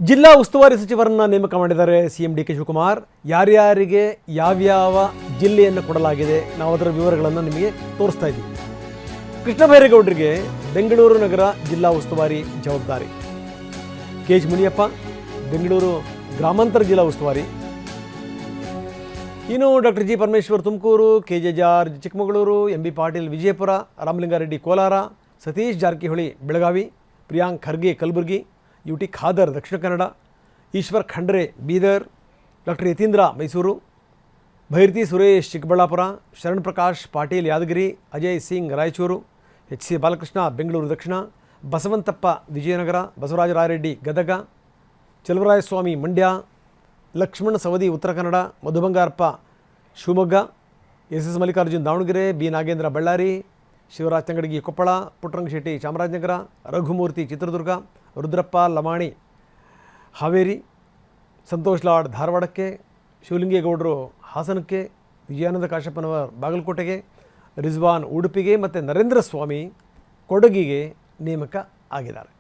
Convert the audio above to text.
ಜಿಲ್ಲಾ ಉಸ್ತುವಾರಿ ಸಚಿವರನ್ನು ನೇಮಕ ಮಾಡಿದ್ದಾರೆ ಸಿಎಂ ಡಿ ಕೆ ಶಿವಕುಮಾರ್. ಯಾರ್ಯಾರಿಗೆ ಯಾವ್ಯಾವ ಜಿಲ್ಲೆಯನ್ನು ಕೊಡಲಾಗಿದೆ ನಾವು ಅದರ ವಿವರಗಳನ್ನು ನಿಮಗೆ ತೋರಿಸ್ತಾ ಇದ್ದೀವಿ. ಕೃಷ್ಣ ಬೈರೇಗೌಡರಿಗೆ ಬೆಂಗಳೂರು ನಗರ ಜಿಲ್ಲಾ ಉಸ್ತುವಾರಿ ಜವಾಬ್ದಾರಿ. ಕೆ ಎಚ್ ಮುನಿಯಪ್ಪ ಬೆಂಗಳೂರು ಗ್ರಾಮಾಂತರ ಜಿಲ್ಲಾ ಉಸ್ತುವಾರಿ. ಇನ್ನು doctor G Parameshwar Tumakuru, K J George Chikkamagaluru, M B Patil Vijayapura, Ramalinga Reddy Kolar, Satish Jarkiholi Belagavi, Priyank Kharge Kalaburagi, U T Khader Dakshina Kannada, Eshwar Khandre Bidar, doctor Yathindra Mysuru, Byrathi Suresh Chikkaballapur, Sharan Prakash Patil Yadgir, Ajay Singh Raichur, H C Balakrishna Bengaluru Dakshina, Basavanthappa Vijayanagara, Basavaraj Rayareddy Gadag, Chalavarayaswamy Mandya, Lakshman Savadi Uttara Kannada, Madhu Bangarappa Shivamogga, S S Mallikarjun Davanagere, B Nagendra Ballari, Shivaraj Tangadagi Koppal, Puttarangashetty Chamarajanagar, Raghumurthy Chitradurga, Rudrappa Lamani Haveri, Santosh Lad ಧಾರವಾಡಕ್ಕೆ, ಶಿವಲಿಂಗೇಗೌಡರು ಹಾಸನಕ್ಕೆ, ವಿಜಯಾನಂದ ಕಾಶಪ್ಪನವರ್ ಬಾಗಲಕೋಟೆಗೆ, ರಿಜ್ವಾನ್ ಉಡುಪಿಗೆ ಮತ್ತು ನರೇಂದ್ರ ಸ್ವಾಮಿ ಕೊಡಗಿಗೆ ನೇಮಕ ಆಗಿದ್ದಾರೆ.